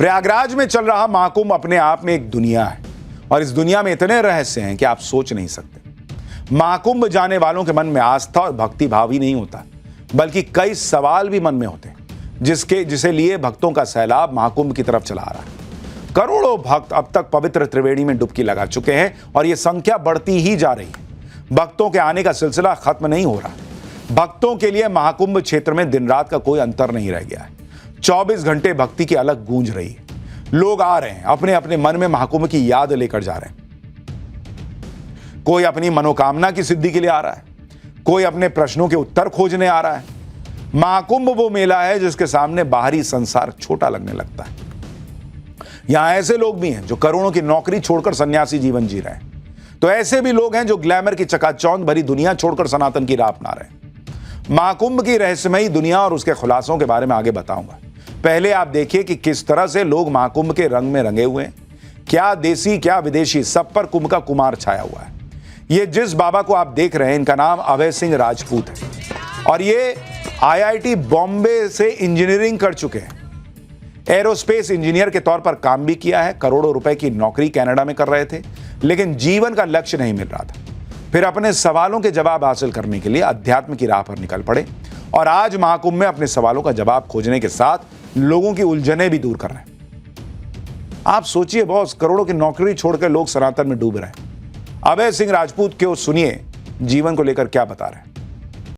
प्रयागराज में चल रहा महाकुंभ अपने आप में एक दुनिया है और इस दुनिया में इतने रहस्य हैं कि आप सोच नहीं सकते। महाकुंभ जाने वालों के मन में आस्था और भक्ति भाव ही नहीं होता, बल्कि कई सवाल भी मन में होते हैं, जिसे लिए भक्तों का सैलाब महाकुंभ की तरफ चला आ रहा है। करोड़ों भक्त अब तक पवित्र त्रिवेणी में डुबकी लगा चुके हैं और यह संख्या बढ़ती ही जा रही है। भक्तों के आने का सिलसिला खत्म नहीं हो रहा। भक्तों के लिए महाकुंभ क्षेत्र में दिन रात का कोई अंतर नहीं रह गया है। 24 घंटे भक्ति की अलग गूंज रही है। लोग आ रहे हैं, अपने अपने मन में महाकुंभ की याद लेकर जा रहे हैं। कोई अपनी मनोकामना की सिद्धि के लिए आ रहा है, कोई अपने प्रश्नों के उत्तर खोजने आ रहा है। महाकुंभ वो मेला है जिसके सामने बाहरी संसार छोटा लगने लगता है। यहां ऐसे लोग भी हैं जो करोड़ों की नौकरी छोड़कर सन्यासी जीवन जी रहे हैं, तो ऐसे भी लोग हैं जो ग्लैमर की चकाचौंध भरी दुनिया छोड़कर सनातन की राह अपना रहे हैं। महाकुंभ की रहस्यमयी दुनिया और उसके खुलासों के बारे में आगे बताऊंगा। पहले आप देखिए कि किस तरह से लोग महाकुंभ के रंग में रंगे हुए हैं। क्या देसी क्या विदेशी, सब पर कुंभ का कुमार छाया हुआ है। ये जिस बाबा को आप देख रहे हैं, इनका नाम अभय सिंह राजपूत है और ये IIT बॉम्बे से इंजीनियरिंग कर चुके हैं। एरोस्पेस इंजीनियर के तौर पर काम भी किया है। करोड़ों रुपए की नौकरी कनाडा में कर रहे थे, लेकिन जीवन का लक्ष्य नहीं मिल रहा था। फिर अपने सवालों के जवाब हासिल करने के लिए अध्यात्म की राह पर निकल पड़े और आज महाकुंभ में अपने सवालों का जवाब खोजने के साथ लोगों की उलझने भी दूर कर रहे हैं। आप सोचिए बॉस, करोड़ों की नौकरी छोड़कर लोग सनातन में डूब रहे हैं। अभय सिंह राजपूत क्यों, सुनिए जीवन को लेकर क्या बता रहे हैं।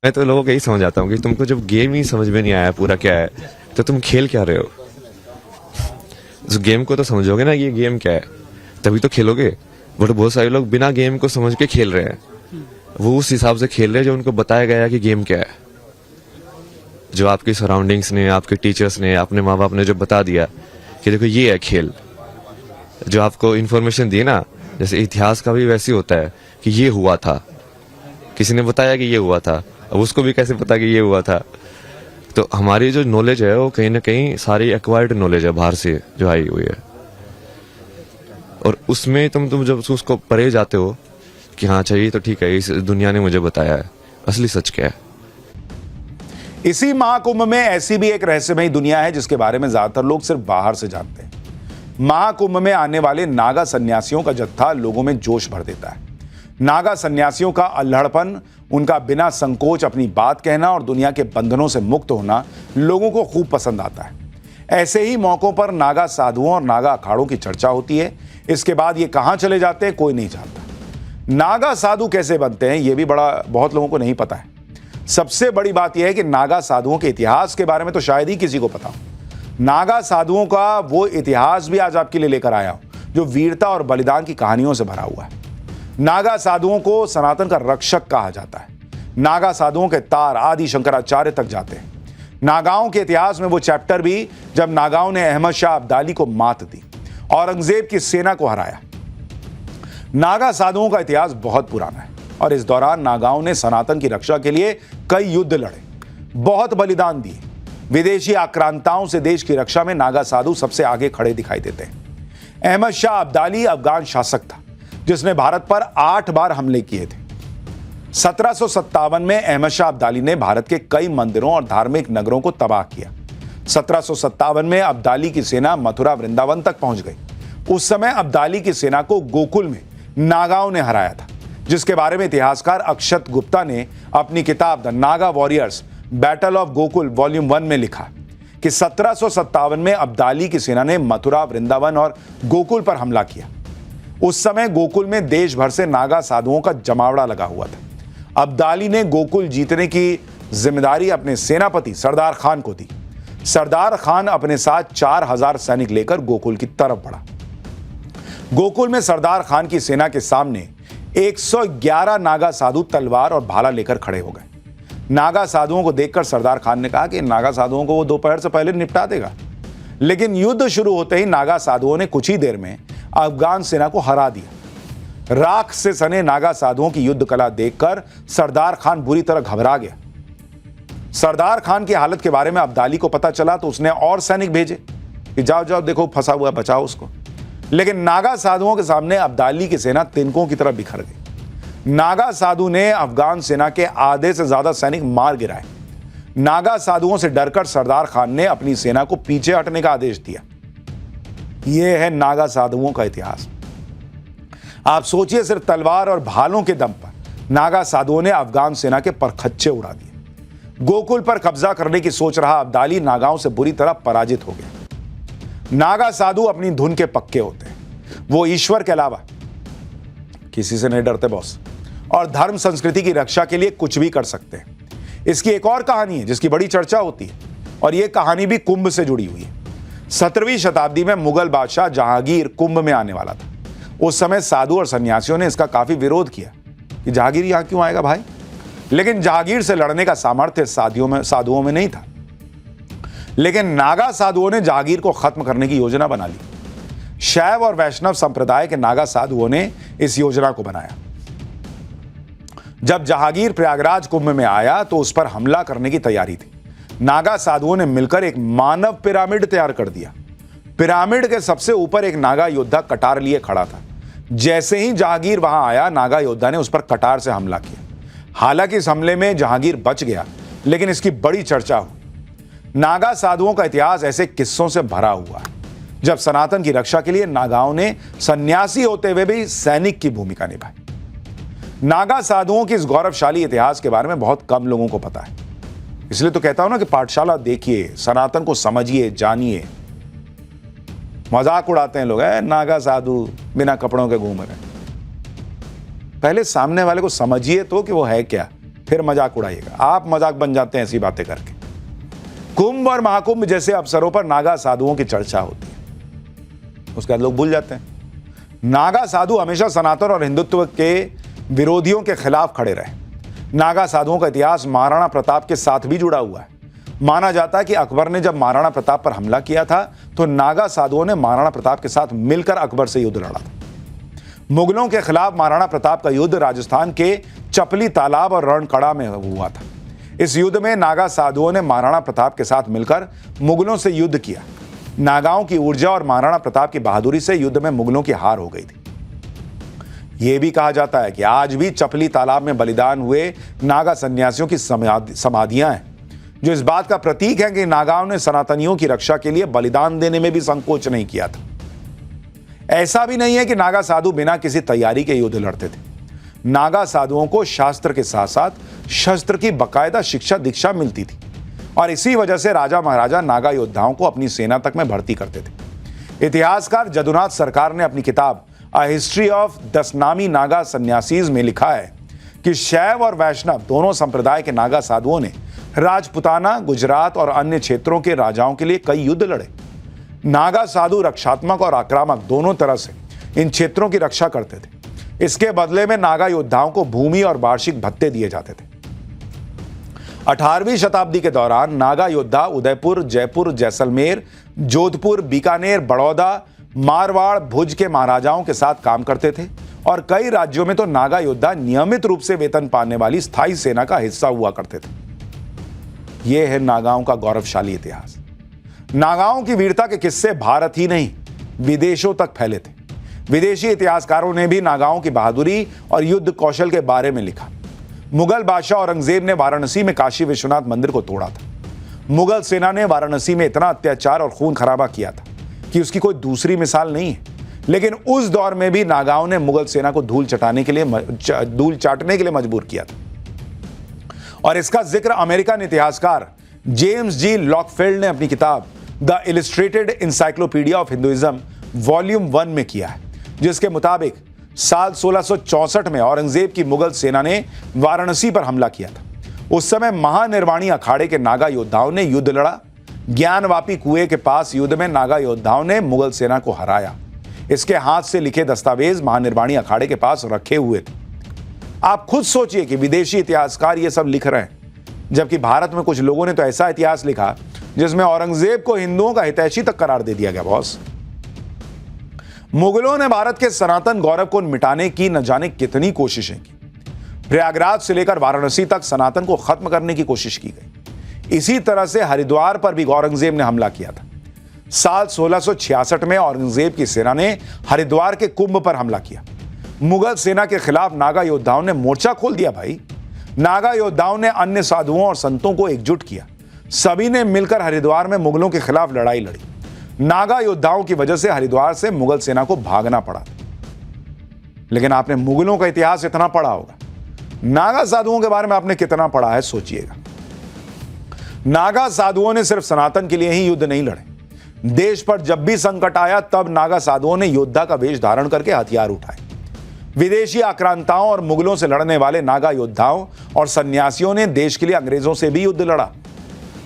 मैं तो लोगों को यही समझ आता हूँ कि तुमको जब गेम ही समझ में नहीं आया पूरा क्या है, तो तुम खेल क्या रहे हो। उस गेम को तो समझोगे ना, ये गेम क्या है, तभी तो खेलोगे। बट बहुत सारे लोग बिना गेम को समझ के खेल रहे हैं। वो उस हिसाब से खेल रहे हैं जो उनको बताया गया है कि गेम क्या है। जो आपकी सराउंडिंग्स ने, आपके टीचर्स ने, अपने माँ बाप ने जो बता दिया कि देखो ये है खेल, जो आपको इन्फॉर्मेशन दी ना, जैसे इतिहास का भी वैसे होता है कि ये हुआ था, किसी ने बताया कि ये हुआ था, अब उसको भी कैसे पता कि ये हुआ था। तो हमारी जो नॉलेज है वो कहीं ना कहीं सारी एक्वायर्ड नॉलेज है, बाहर से जो आई हुई है। और उसमें तुम जब उसको परे जाते हो कि हाँ चाहिए तो ठीक है, इस दुनिया ने मुझे बताया है, असली सच क्या है। इसी महाकुंभ में ऐसी भी एक रहस्यमयी दुनिया है जिसके बारे में ज्यादातर लोग सिर्फ बाहर से जानते हैं। महाकुंभ में आने वाले नागा सन्यासियों का जत्था लोगों में जोश भर देता है। नागा सन्यासियों का अल्हड़पन, उनका बिना संकोच अपनी बात कहना और दुनिया के बंधनों से मुक्त होना लोगों को खूब पसंद आता है। ऐसे ही मौकों पर नागा साधुओं और नागा अखाड़ों की चर्चा होती है। इसके बाद ये कहां चले जाते हैं कोई नहीं जानता। नागा साधु कैसे बनते हैं ये भी बहुत लोगों को नहीं पता है। सबसे बड़ी बात यह है कि नागा साधुओं के इतिहास के बारे में तो शायद ही किसी को पता हो। नागा साधुओं का वो इतिहास भी आज आपके लिए लेकर आया हूं जो वीरता और बलिदान की कहानियों से भरा हुआ है। नागा साधुओं को सनातन का रक्षक कहा जाता है। नागा साधुओं के तार आदि शंकराचार्य तक जाते हैं। नागाओं के इतिहास में वो चैप्टर भी जब नागाओं ने अहमद शाह अब्दाली को मात दी, औरंगजेब की सेना को हराया। नागा साधुओं का इतिहास बहुत पुराना है और इस दौरान नागाओं ने सनातन की रक्षा के लिए कई युद्ध लड़े, बहुत बलिदान दिए। विदेशी आक्रांताओं से देश की रक्षा में नागा साधु सबसे आगे खड़े दिखाई देते हैं। अहमद शाह अब्दाली अफगान शासक था जिसने भारत पर 8 बार हमले किए थे। 1757 में अहमद शाह अब्दाली ने भारत के कई मंदिरों और धार्मिक नगरों को तबाह किया। 1757 में अब्दाली की सेना मथुरा वृंदावन तक पहुंच गई। उस समय अब्दाली की सेना को गोकुल में नागाओं ने हराया था, जिसके बारे में इतिहासकार अक्षत गुप्ता ने अपनी किताब the Naga warriors battle of Gokul volume 1 में लिखा कि 1757 में अब्दाली की सेना ने मथुरा, वृंदावन और गोकुल पर हमला किया। उस समय गोकुल में देश भर से नागा साधुओं का जमावड़ा लगा हुआ था। अब्दाली ने गोकुल जीतने की जिम्मेदारी अपने सेनापति सरदार खान को दी। सरदार खान अपने साथ 4000 सैनिक लेकर गोकुल की तरफ बढ़ा। गोकुल में सरदार खान की सेना के सामने 111 नागा साधु तलवार और भाला लेकर खड़े हो गए। नागा साधुओं को देखकर सरदार खान ने कहा कि नागा साधुओं को वो दोपहर से पहले निपटा देगा। लेकिन युद्ध शुरू होते ही नागा साधुओं ने कुछ ही देर में अफगान सेना को हरा दिया। राख से सने नागा साधुओं की युद्ध कला देखकर सरदार खान बुरी तरह घबरा गया। सरदार खान की हालत के बारे में अब्दाली को पता चला तो उसने और सैनिक भेजे कि जाओ जाओ देखो फंसा हुआ, बचाओ उसको। लेकिन नागा साधुओं के सामने अब्दाली की सेना तिनकों की तरह बिखर गई। नागा साधु ने अफगान सेना के आधे से ज्यादा सैनिक मार गिराए। नागा साधुओं से डरकर सरदार खान ने अपनी सेना को पीछे हटने का आदेश दिया। यह है नागा साधुओं का इतिहास। आप सोचिए, सिर्फ तलवार और भालों के दम पर नागा साधुओं ने अफगान सेना के परखच्चे उड़ा दिए। गोकुल पर कब्जा करने की सोच रहा अब्दाली नागाओं से बुरी तरह पराजित हो गया। नागा साधु अपनी धुन के पक्के होते हैं। वो ईश्वर के अलावा किसी से नहीं डरते बॉस, और धर्म संस्कृति की रक्षा के लिए कुछ भी कर सकते हैं। इसकी एक और कहानी है जिसकी बड़ी चर्चा होती है, और यह कहानी भी कुंभ से जुड़ी हुई है। 17वीं शताब्दी में मुगल बादशाह जहांगीर कुंभ में आने वाला था। उस समय साधु और सन्यासियों ने इसका काफी विरोध किया कि जहांगीर यहां क्यों आएगा भाई, लेकिन जहांगीर से लड़ने का सामर्थ्य साधुओं में नहीं था। लेकिन नागा साधुओं ने जहांगीर को खत्म करने की योजना बना ली। शैव और वैष्णव संप्रदाय के नागा साधुओं ने इस योजना को बनाया। जब जहांगीर प्रयागराज कुंभ में आया तो उस पर हमला करने की तैयारी थी। नागा साधुओं ने मिलकर एक मानव पिरामिड तैयार कर दिया। पिरामिड के सबसे ऊपर एक नागा योद्धा कटार लिए खड़ा था। जैसे ही जहांगीर वहां आया, नागा योद्धा ने उस पर कटार से हमला किया। हालांकि इस हमले में जहांगीर बच गया, लेकिन इसकी बड़ी चर्चा हुई। नागा साधुओं का इतिहास ऐसे किस्सों से भरा हुआ है जब सनातन की रक्षा के लिए नागाओं ने सन्यासी होते हुए भी सैनिक की भूमिका निभाई। नागा साधुओं के इस गौरवशाली इतिहास के बारे में बहुत कम लोगों को पता है। इसलिए तो कहता हूं ना कि पाठशाला देखिए, सनातन को समझिए, जानिए। मजाक उड़ाते हैं लोग, नागा साधु बिना कपड़ों के घूम रहे। पहले सामने वाले को समझिए तो कि वो है क्या, फिर मजाक उड़ाइएगा। आप मजाक बन जाते हैं ऐसी बातें करके। कुंभ और महाकुंभ जैसे अवसरों पर नागा साधुओं की चर्चा होती है, उसके बाद लोग भूल जाते हैं। नागा साधु हमेशा सनातन और हिंदुत्व के विरोधियों के खिलाफ खड़े रहे। नागा साधुओं का इतिहास महाराणा प्रताप के साथ भी जुड़ा हुआ है। माना जाता है कि अकबर ने जब महाराणा प्रताप पर हमला किया था तो नागा साधुओं ने महाराणा प्रताप के साथ मिलकर अकबर से युद्ध लड़ा था। मुगलों के खिलाफ महाराणा प्रताप का युद्ध राजस्थान के चपली तालाब और रणकड़ा में हुआ था। इस युद्ध में नागा साधुओं ने महाराणा प्रताप के साथ मिलकर मुगलों से युद्ध किया। नागाओं की ऊर्जा और महाराणा प्रताप की बहादुरी से युद्ध में मुगलों की हार हो गई थी। यह भी कहा जाता है कि आज भी चपली तालाब में बलिदान हुए नागा सन्यासियों की समाधियां हैं, जो इस बात का प्रतीक है कि नागाओं ने सनातनियों की रक्षा के लिए बलिदान देने में भी संकोच नहीं किया था। ऐसा भी नहीं है कि नागा साधु बिना किसी तैयारी के युद्ध लड़ते थे। नागा साधुओं को शास्त्र के साथ साथ शस्त्र की बकायदा शिक्षा दीक्षा मिलती थी, और इसी वजह से राजा महाराजा नागा योद्धाओं को अपनी सेना तक में भर्ती करते थे। इतिहासकार जदुनाथ सरकार ने अपनी किताब a history of दसनामी Naga sannyasis में लिखा है कि शैव और वैष्णव दोनों संप्रदाय के नागा साधुओं ने राजपुताना, गुजरात और अन्य क्षेत्रों के राजाओं के लिए कई युद्ध लड़े। नागा साधु रक्षात्मक और आक्रामक दोनों तरह से इन क्षेत्रों की रक्षा करते थे। इसके बदले में नागा योद्धाओं को भूमि और वार्षिक भत्ते दिए जाते थे। 18वीं शताब्दी के दौरान नागा योद्धा उदयपुर, जयपुर, जैसलमेर, जोधपुर, बीकानेर, बड़ौदा, मारवाड़, भुज के महाराजाओं के साथ काम करते थे, और कई राज्यों में तो नागा योद्धा नियमित रूप से वेतन पाने वाली स्थायी सेना का हिस्सा हुआ करते थे। यह है नागाओं का गौरवशाली इतिहास। नागाओं की वीरता के किस्से भारत ही नहीं, विदेशों तक फैले थे। विदेशी इतिहासकारों ने भी नागाओं की बहादुरी और युद्ध कौशल के बारे में लिखा। मुगल बादशाह औरंगजेब ने वाराणसी में काशी विश्वनाथ मंदिर को तोड़ा था। मुगल सेना ने वाराणसी में इतना अत्याचार और खून खराबा किया था कि उसकी कोई दूसरी मिसाल नहीं है। लेकिन उस दौर में भी नागाओं ने मुगल सेना को धूल चाटने के लिए मजबूर किया था। और इसका जिक्र अमेरिकन इतिहासकार जेम्स जी लॉकफील्ड ने अपनी किताब the illustrated encyclopedia of Hinduism volume 1 में किया है, जिसके मुताबिक साल 1664 में औरंगजेब की मुगल सेना ने वाराणसी पर हमला किया था। उस समय महानिर्वाणी अखाड़े के नागा योद्धाओं ने युद्ध लड़ा। ज्ञानवापी कुएं के पास युद्ध में नागा योद्धाओं ने मुगल सेना को हराया। इसके हाथ से लिखे दस्तावेज महानिर्वाणी अखाड़े के पास रखे हुए थे। आप खुद सोचिए कि विदेशी इतिहासकार ये सब लिख रहे हैं, जबकि भारत में कुछ लोगों ने तो ऐसा इतिहास लिखा जिसमें औरंगजेब को हिंदुओं का हितैषी तक करार दे दिया गया। बॉस, मुगलों ने भारत के सनातन गौरव को मिटाने की न जाने कितनी कोशिशें की। प्रयागराज से लेकर वाराणसी तक सनातन को खत्म करने की कोशिश की गई। इसी तरह से हरिद्वार पर भी औरंगजेब ने हमला किया था। साल 1666 में औरंगजेब की सेना ने हरिद्वार के कुंभ पर हमला किया। मुगल सेना के खिलाफ नागा योद्धाओं ने मोर्चा खोल दिया भाई। नागा योद्धाओं ने अन्य साधुओं और संतों को एकजुट किया। सभी ने मिलकर हरिद्वार में मुगलों के खिलाफ लड़ाई लड़ी। नागा योद्धाओं की वजह से हरिद्वार से मुगल सेना को भागना पड़ा। लेकिन आपने मुगलों का इतिहास इतना पढ़ा होगा, नागा साधुओं के बारे में आपने कितना पढ़ा है सोचिएगा। नागा साधुओं ने सिर्फ सनातन के लिए ही युद्ध नहीं लड़े। देश पर जब भी संकट आया तब नागा साधुओं ने योद्धा का वेश धारण करके हथियार उठाए। विदेशी आक्रांताओं और मुगलों से लड़ने वाले नागा योद्धाओं और सन्यासियों ने देश के लिए अंग्रेजों से भी युद्ध लड़ा।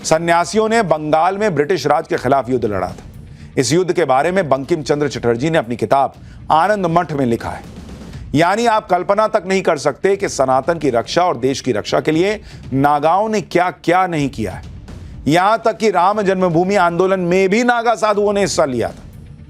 सन्यासियों ने बंगाल में ब्रिटिश राज के खिलाफ युद्ध लड़ा था। इस युद्ध के बारे में बंकिम चंद्र चटर्जी ने अपनी किताब आनंद मठ में लिखा है। यानी आप कल्पना तक नहीं कर सकते कि सनातन की रक्षा और देश की रक्षा के लिए नागाओं ने क्या क्या नहीं किया है। यहां तक कि राम जन्मभूमि आंदोलन में भी नागा साधुओं ने हिस्सा लिया था।